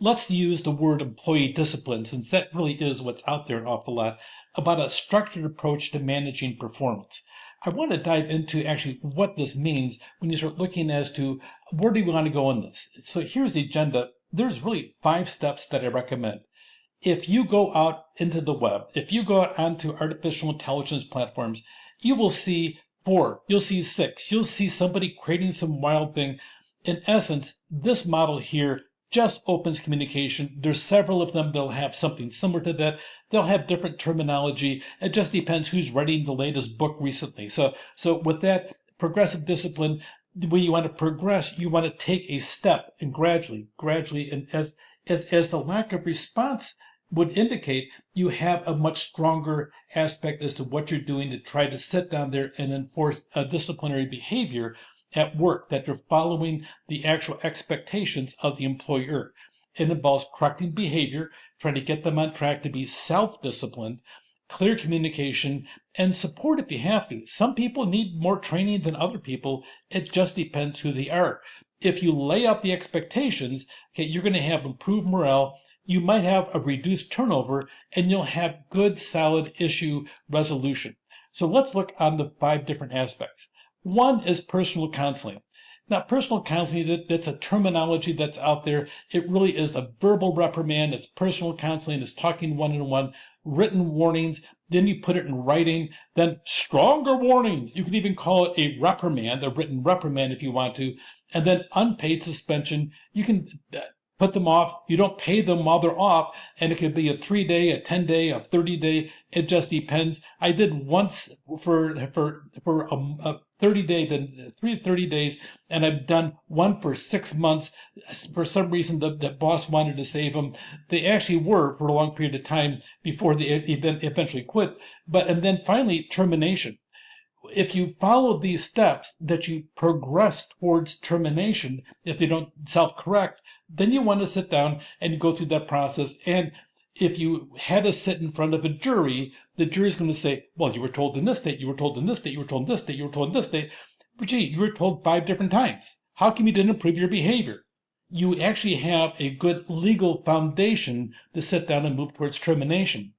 let's use the word employee discipline, since that really is what's out there an awful lot, about a structured approach to managing performance. I want to dive into actually what this means when you start looking as to where do we want to go in this. So here's the agenda. There's really 5 steps that I recommend. If you go out into the web, if you go out onto artificial intelligence platforms, you will see 4, you'll see 6, you'll see somebody creating some wild thing. In essence, this model here just opens communication. There's several of them that'll have something similar to that. They'll have different terminology. It just depends who's writing the latest book recently. So with that progressive discipline, when you want to progress, you want to take a step and gradually, and as the lack of response would indicate, you have a much stronger aspect as to what you're doing to try to sit down there and enforce a disciplinary behavior at work, that you're following the actual expectations of the employer. It involves correcting behavior, trying to get them on track to be self-disciplined, clear communication, and support if you have to. Some people need more training than other people. It just depends who they are. If you lay out the expectations, okay, you're going to have improved morale. You might have a reduced turnover, and you'll have good, solid issue resolution. So let's look on the 5 different aspects. One is personal counseling. Now, personal counseling, that's a terminology that's out there. It really is a verbal reprimand. It's personal counseling. It's talking one-on-one, written warnings. Then you put it in writing. Then stronger warnings. You can even call it a reprimand, a written reprimand if you want to. And then unpaid suspension. You can put them off. You don't pay them while they're off, and it could be a 3-day, a 10-day, a 30-day. It just depends. I did once for a 30-day, then 30 days, and I've done one for 6 months. For some reason, the boss wanted to save them. They actually were for a long period of time before they eventually quit. And then finally, termination. If you follow these steps, that you progress towards termination, if they don't self-correct, then you want to sit down and go through that process. And if you had to sit in front of a jury, the jury's going to say, well, you were told in this date, you were told in this date, you were told in this date, you were told in this date. But gee, you were told 5 different times. How come you didn't improve your behavior? You actually have a good legal foundation to sit down and move towards termination.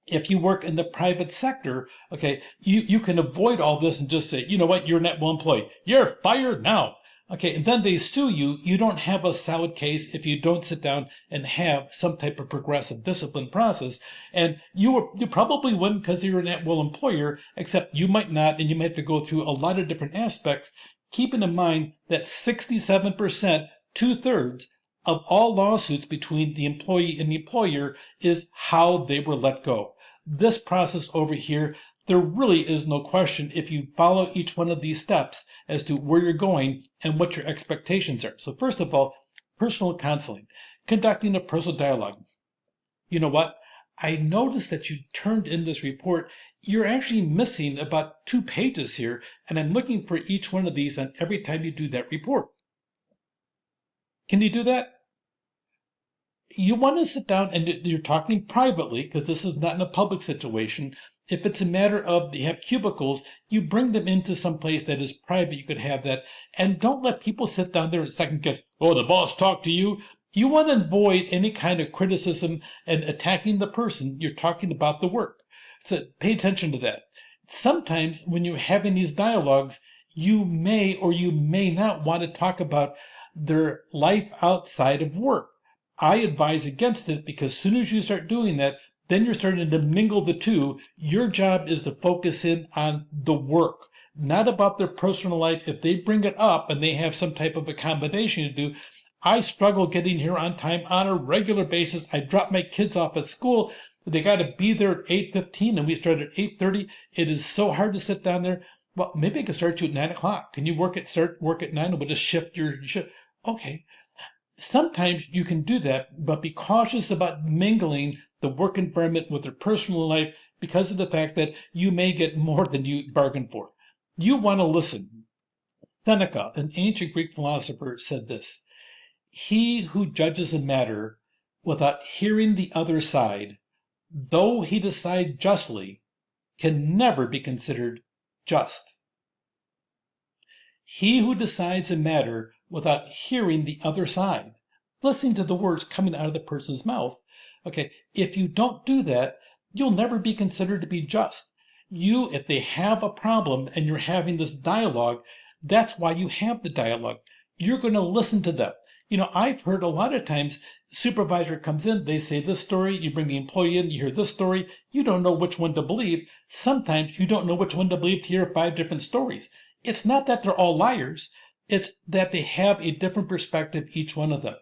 If you work in the private sector, okay, you can avoid all this and just say, you know what, you're an at-will employee. You're fired now. Okay, and then they sue you. You don't have a solid case if you don't sit down and have some type of progressive discipline process. And you probably wouldn't because you're an at-will employer, except you might not, and you might have to go through a lot of different aspects, keeping in mind that 67%, 2/3, of all lawsuits between the employee and the employer is how they were let go. This process over here, there really is no question if you follow each one of these steps as to where you're going and what your expectations are. So first of all, personal counseling, conducting a personal dialogue. You know what? I noticed that you turned in this report. You're actually missing about 2 pages here, and I'm looking for each one of these on every time you do that report. Can you do that? You want to sit down and you're talking privately, because this is not in a public situation. If it's a matter of you have cubicles, you bring them into some place that is private. You could have that. And don't let people sit down there and second guess, oh, the boss talked to you. You want to avoid any kind of criticism and attacking the person. You're talking about the work. So pay attention to that. Sometimes when you're having these dialogues, you may or you may not want to talk about their life outside of work. I advise against it, because as soon as you start doing that, then you're starting to mingle the two. Your job is to focus in on the work, not about their personal life. If they bring it up and they have some type of accommodation to do, I struggle getting here on time on a regular basis. I drop my kids off at school. They got to be there at 8:15 and we start at 8:30. It is so hard to sit down there. Well, maybe I can start you at 9 o'clock. Can you start work at 9 and we'll just shift your shift? Okay. Sometimes you can do that, but be cautious about mingling the work environment with their personal life, because of the fact that you may get more than you bargained for. You want to listen. Seneca, an ancient Greek philosopher, said this: he who judges a matter without hearing the other side, though he decide justly, can never be considered just. He who decides a matter without hearing the other side, listening to the words coming out of the person's mouth. Okay, if you don't do that, you'll never be considered to be just. If they have a problem and you're having this dialogue, that's why you have the dialogue. You're going to listen to them. I've heard a lot of times supervisor comes in, they say this story, you bring the employee in, you hear this story, you don't know which one to believe. Sometimes you don't know which one to believe to hear 5 different stories. It's not that they're all liars. It's that they have a different perspective, each one of them.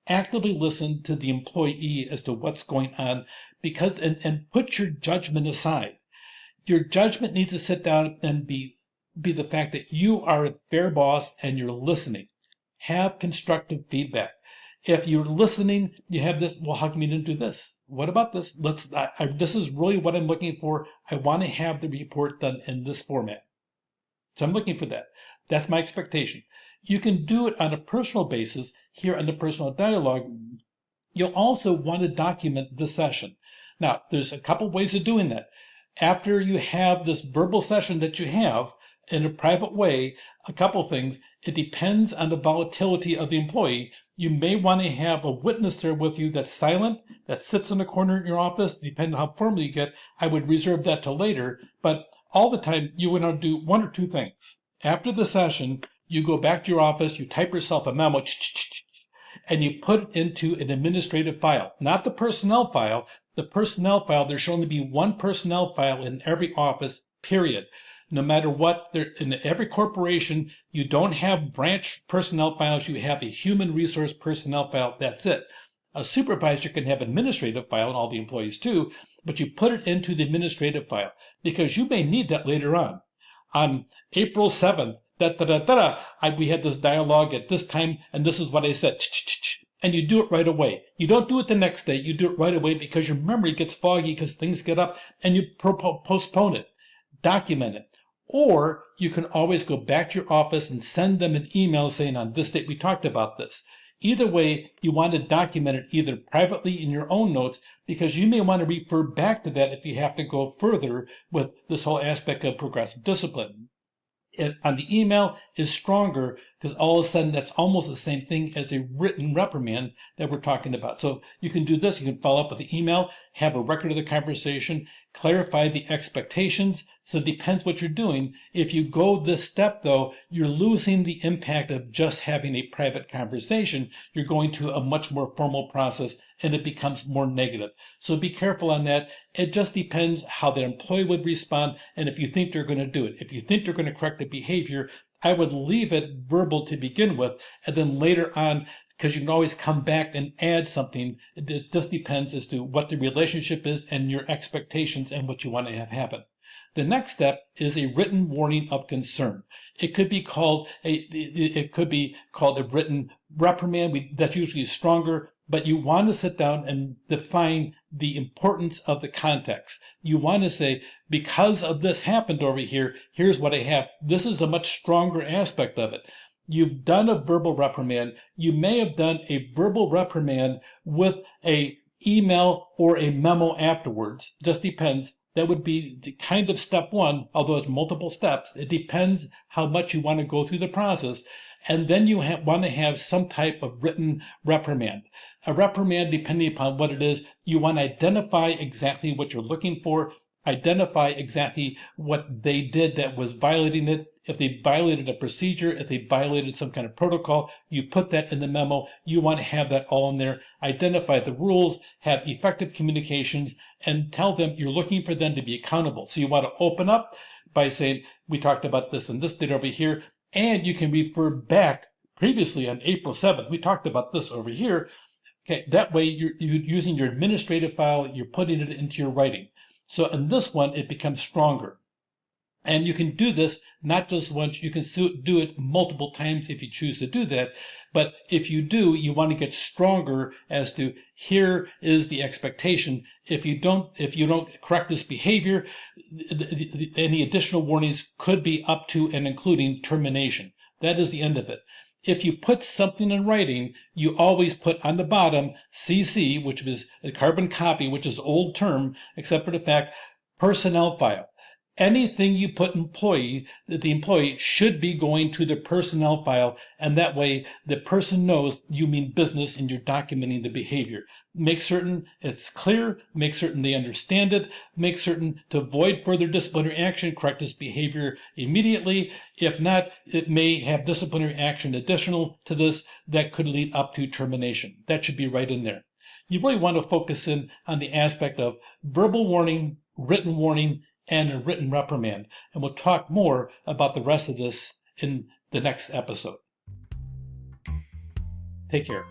Actively listen to the employee as to what's going on, and put your judgment aside. Your judgment needs to sit down and be the fact that you are a fair boss and you're listening. Have constructive feedback. If you're listening, you have this, well, how come you didn't do this? What about this? This is really what I'm looking for. I want to have the report done in this format. So I'm looking for that. That's my expectation. You can do it on a personal basis here on the personal dialogue. You'll also want to document the session. Now, there's a couple ways of doing that. After you have this verbal session that you have in a private way, a couple things. It depends on the volatility of the employee. You may want to have a witness there with you that's silent, that sits in a corner in your office. Depending on how formal you get, I would reserve that till later. But all the time, you want to do one or two things. After the session, you go back to your office, you type yourself a memo, and you put it into an administrative file. Not the personnel file. The personnel file, there should only be one personnel file in every office, period. No matter what, in every corporation, you don't have branch personnel files, you have a human resource personnel file, that's it. A supervisor can have administrative file, and all the employees too, but you put it into the administrative file, because you may need that later on. On April 7th, we had this dialogue at this time, and this is what I said, and you do it right away. You don't do it the next day, you do it right away because your memory gets foggy because things get up, and you postpone it. Document it. Or you can always go back to your office and send them an email saying, on this date we talked about this. Either way, you want to document it either privately in your own notes, because you may want to refer back to that if you have to go further with this whole aspect of progressive discipline. On the email is stronger because all of a sudden that's almost the same thing as a written reprimand that we're talking about. So you can do this. You can follow up with the email, have a record of the conversation, clarify the expectations. So it depends what you're doing. If you go this step, though, you're losing the impact of just having a private conversation. You're going to a much more formal process, and it becomes more negative. So be careful on that. It just depends how the employee would respond and if you think they're going to do it. If you think they're going to correct the behavior, I would leave it verbal to begin with, and then later on, because you can always come back and add something. It just depends as to what the relationship is and your expectations and what you want to have happen. The next step is a written warning of concern. It could be called a written reprimand. That's usually stronger, but you want to sit down and define the importance of the context. You want to say, because of this happened over here, here's what I have. This is a much stronger aspect of it. You've done a verbal reprimand. You may have done a verbal reprimand with a email or a memo afterwards. Just depends. That would be the kind of step one, although it's multiple steps. It depends how much you want to go through the process. And then you want to have some type of written reprimand. A reprimand, depending upon what it is, you want to identify exactly what you're looking for, identify exactly what they did that was violating it. If they violated a procedure, if they violated some kind of protocol, you put that in the memo. You want to have that all in there. Identify the rules, have effective communications, and tell them you're looking for them to be accountable. So you want to open up by saying, we talked about this and this date over here, and you can refer back previously on April 7th. We talked about this over here. Okay, that way you're using your administrative file, you're putting it into your writing. So in this one, it becomes stronger. And you can do this not just once, you can do it multiple times if you choose to do that. But if you do, you want to get stronger as to here is the expectation. If you don't correct this behavior, any additional warnings could be up to and including termination. That is the end of it. If you put something in writing, you always put on the bottom CC, which is a carbon copy, which is an old term, except for the fact personnel file. anything you put employee, that the employee should be going to the personnel file, and that way the person knows you mean business and you're documenting the behavior. Make certain it's clear, make certain they understand it, make certain to avoid further disciplinary action, correct this behavior immediately. If not, it may have disciplinary action additional to this that could lead up to termination. That should be right in there. You really want to focus in on the aspect of verbal warning, and a written reprimand. And we'll talk more about the rest of this in the next episode. Take care.